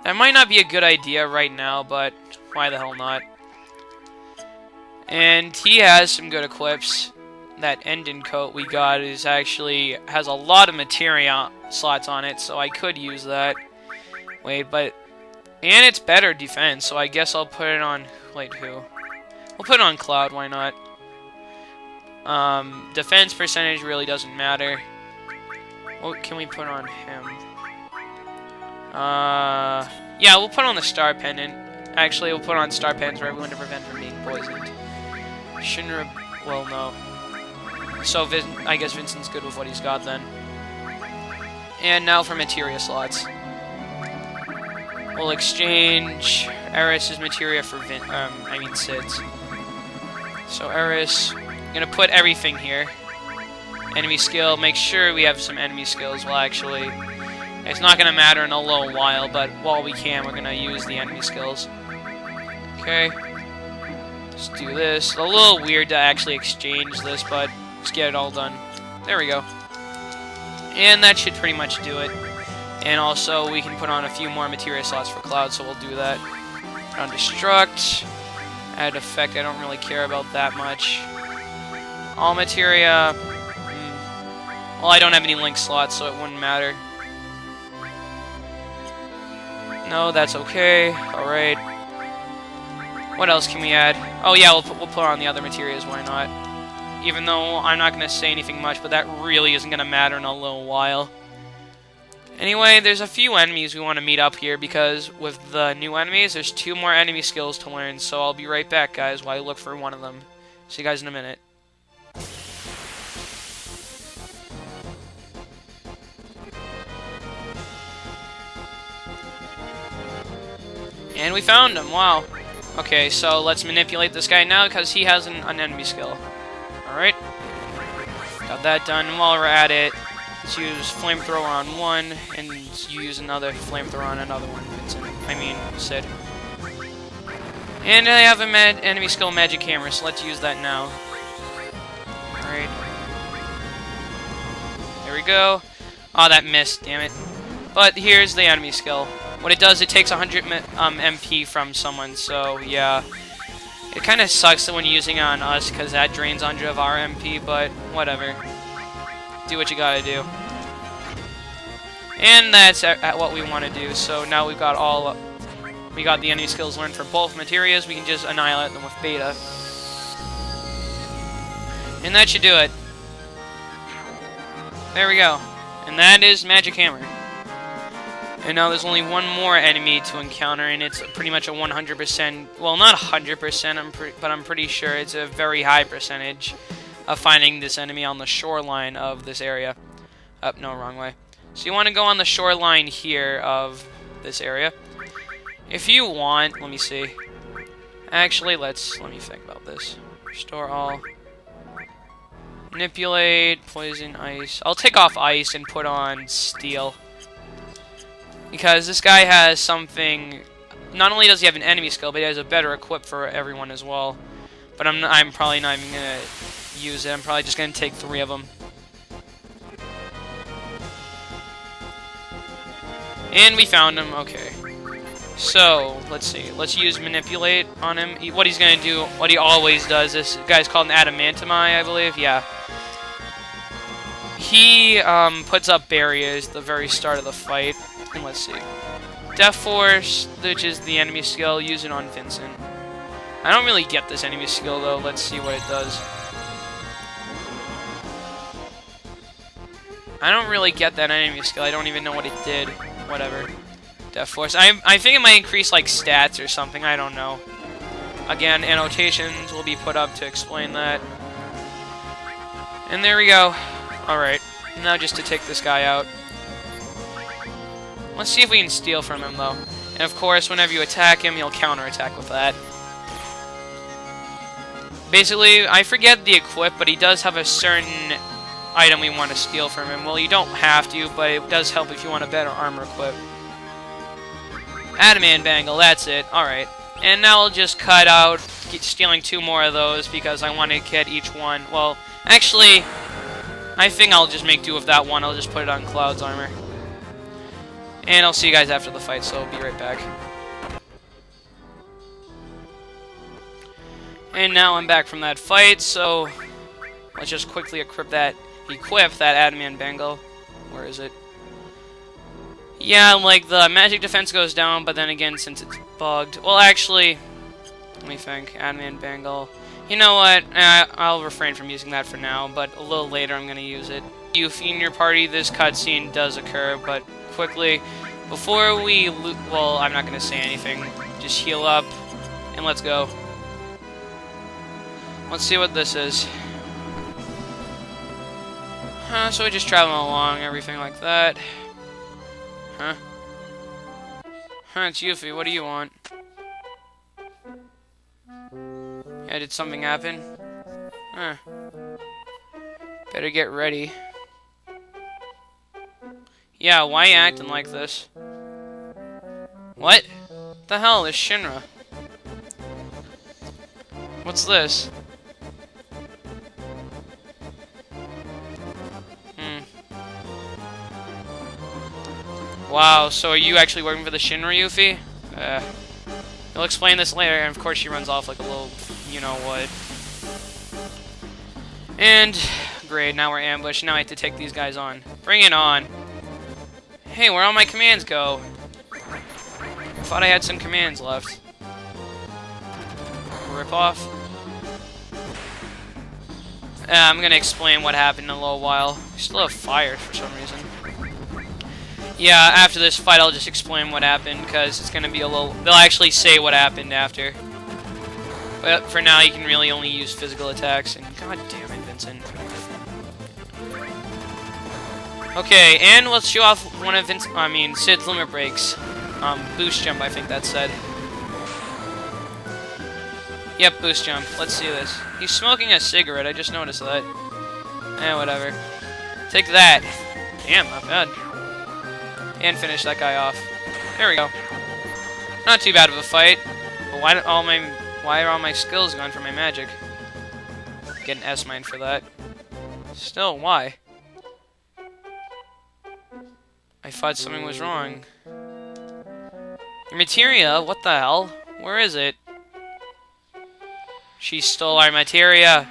That might not be a good idea right now, but why the hell not? And he has some good equips. That Endin coat we got is actually has a lot of materia slots on it, so I could use that. Wait, but and it's better defense, so I guess I'll put it on. Wait, who? We'll put it on Cloud. Why not? Defense percentage really doesn't matter. What can we put on him? Yeah, we'll put on the Star Pendant. Actually, we'll put on Star Pendants for everyone to prevent from being poisoned. Shinra, well, no. So, I guess Vincent's good with what he's got then. And now for materia slots. We'll exchange Eris's materia for Sid's. So, Eris, gonna put everything here. Enemy skill, make sure we have some enemy skills. Well, actually, it's not gonna matter in a little while, but while we can, we're gonna use the enemy skills. Okay. Let's do this. A little weird to actually exchange this, but let's get it all done. There we go. And that should pretty much do it. And also, we can put on a few more materia slots for Cloud, so we'll do that. Put on Destruct. Add Effect, I don't really care about that much. All materia. Well, I don't have any link slots, so it wouldn't matter. No, that's okay. Alright. What else can we add? Oh yeah, we'll put on the other materials, why not? Even though I'm not going to say anything much, but that really isn't going to matter in a little while. Anyway, there's a few enemies we want to meet up here, because with the new enemies, there's 2 more enemy skills to learn, so I'll be right back, guys, while I look for one of them. See you guys in a minute. And we found him, wow. Okay, so let's manipulate this guy now, because he has an enemy skill. Alright. Got that done. And while we're at it, let's use Flamethrower on one, and use another Flamethrower on another one, Sid. And I have an enemy skill, Magic Hammer, so let's use that now. Alright. There we go. Oh, that missed, damn it. But here's the enemy skill. What it does, it takes 100 MP from someone, so yeah. It kind of sucks that when you're using it on us, because that drains 100 of our MP, but whatever. Do what you gotta do. And that's what we want to do, so now we've got we got the enemy skills learned for both materias, we can just annihilate them with Beta. And that should do it. There we go. And that is Magic Hammer. And now there's only one more enemy to encounter, and it's pretty much a 100%, well, not 100%, but I'm pretty sure it's a very high percentage of finding this enemy on the shoreline of this area. No, wrong way. So you want to go on the shoreline here of this area. If you want, let me see. Actually, let me think about this. Restore all. Manipulate, poison, ice. I'll take off ice and put on steel. Because this guy has something. Not only does he have an enemy skill, but he has a better equip for everyone as well. But I'm probably not even gonna use it. I'm probably just gonna take 3 of them. And we found him. Okay. So let's see. Let's use manipulate on him. What he's gonna do, what he always does. This guy's called an adamantium, I believe. Yeah. He puts up barriers at the very start of the fight. And let's see. Death Force, which is the enemy skill, use it on Vincent. I don't really get this enemy skill though. Let's see what it does. I don't really get that enemy skill. I don't even know what it did. Whatever. Death Force. I think it might increase like stats or something. I don't know. Again, annotations will be put up to explain that. And there we go. Alright. Now just to take this guy out. Let's see if we can steal from him, though. And of course, whenever you attack him, he'll counterattack with that. Basically, I forget the equip, but he does have a certain item we want to steal from him. Well, you don't have to, but it does help if you want a better armor equip. Adamant Bangle, that's it. Alright. And now I'll just cut out stealing 2 more of those, because I want to get each one. Well, actually, I think I'll just make do with that one. I'll just put it on Cloud's armor. And I'll see you guys after the fight, so I'll be right back. And now I'm back from that fight, so let's just quickly equip that adamant bangle. Where is it? Yeah, like, the magic defense goes down, but then again, since it's bugged... Well, actually, let me think. Adamant bangle. You know what? I'll refrain from using that for now, but a little later I'm going to use it. Yuffie in your party, this cutscene does occur, but quickly, before we well, I'm not going to say anything. Just heal up, and let's go. Let's see what this is. So we just travel along, everything like that. Huh? It's Yuffie, what do you want? Yeah, did something happen? Huh. Better get ready. Yeah, why you acting like this? What? The hell is Shinra? What's this? Wow, so are you actually working for the Shinra, Yuffie? You'll explain this later, and of course she runs off like a little you-know-what. And, great, now we're ambushed. Now I have to take these guys on. Bring it on. Hey, where'd all my commands go? I thought I had some commands left. Rip off. I'm gonna explain what happened in a little while. We still have fire for some reason. Yeah, after this fight I'll just explain what happened, because it's gonna be a little... They'll actually say what happened after. But for now you can really only use physical attacks, and god damn it, Vincent. Okay, and let's show off one of Sid's limit breaks. Boost jump, I think that said. Yep, boost jump. Let's see this. He's smoking a cigarette, I just noticed that. Whatever. Take that. Damn, not bad. And finish that guy off. There we go. Not too bad of a fight. But why are all my skills gone for my magic? Get an S mine for that. Still, why? I thought something was wrong. Your materia? What the hell? Where is it? She stole our materia.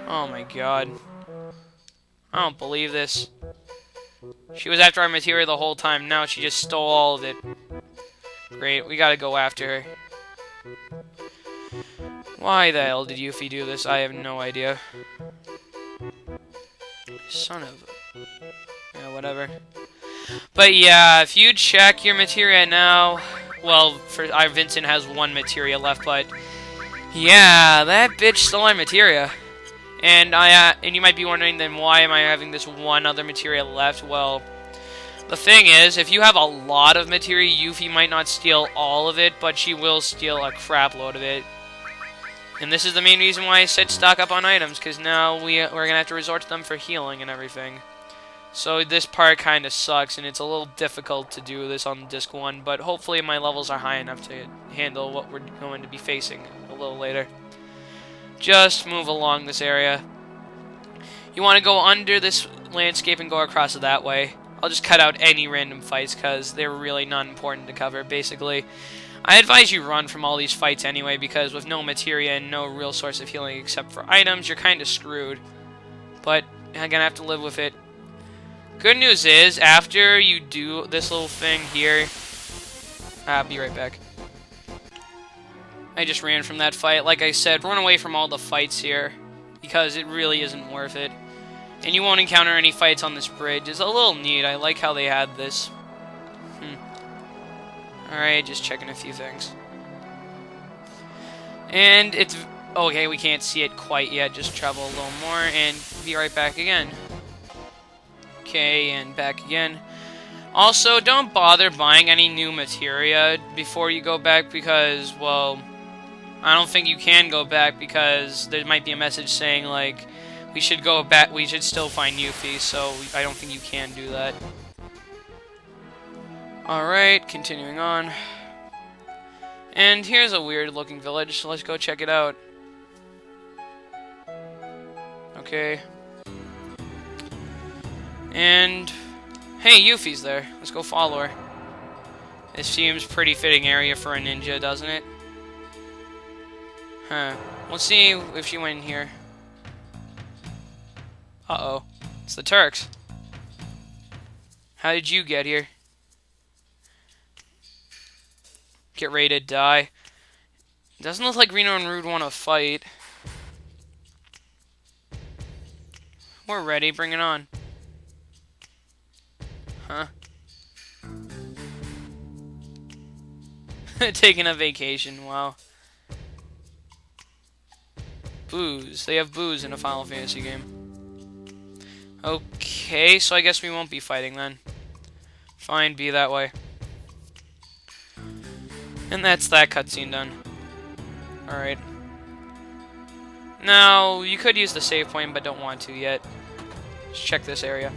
Oh my god. I don't believe this. She was after our materia the whole time. Now she just stole all of it. Great, we gotta go after her. Why the hell did Yuffie do this? I have no idea. Son of a... Yeah, whatever. But yeah, if you check your materia now... Well, our Vincent has one materia left, but... Yeah, that bitch stole our materia. And you might be wondering, then why am I having this one other materia left? Well, the thing is, if you have a lot of materia, Yuffie might not steal all of it, but she will steal a crap load of it. And this is the main reason why I said stock up on items, because now we're going to have to resort to them for healing and everything. So this part kind of sucks, and it's a little difficult to do this on Disc 1, but hopefully my levels are high enough to handle what we're going to be facing a little later. Just move along this area. You want to go under this landscape and go across it that way. I'll just cut out any random fights because they're really not important to cover, basically. I advise you run from all these fights anyway, because with no materia and no real source of healing except for items, you're kind of screwed. But I'm going to have to live with it. Good news is, after you do this little thing here... I'll be right back. I just ran from that fight. Like I said, run away from all the fights here, because it really isn't worth it. And you won't encounter any fights on this bridge. It's a little neat. I like how they had this. Alright, just checking a few things. And it's... Okay, we can't see it quite yet. Just travel a little more and be right back again. Okay, and back again. Also, don't bother buying any new materia before you go back because, well... I don't think you can go back because there might be a message saying, like, we should go back, we should still find Yuffie, so I don't think you can do that. Alright, continuing on. And here's a weird looking village, so let's go check it out. Okay. And Hey, Yuffie's there. Let's go follow her. This seems pretty fitting area for a ninja, doesn't it? Huh. Let's see if she went in here. Uh-oh. It's the Turks. How did you get here? Get ready to die. Doesn't look like Reno and Rude want to fight. We're ready. Bring it on. Huh? Taking a vacation. Wow. Booze. They have booze in a Final Fantasy game. Okay, so I guess we won't be fighting then. Fine, be that way. And that's that cutscene done. Alright. Now, you could use the save point, but don't want to yet. Just check this area.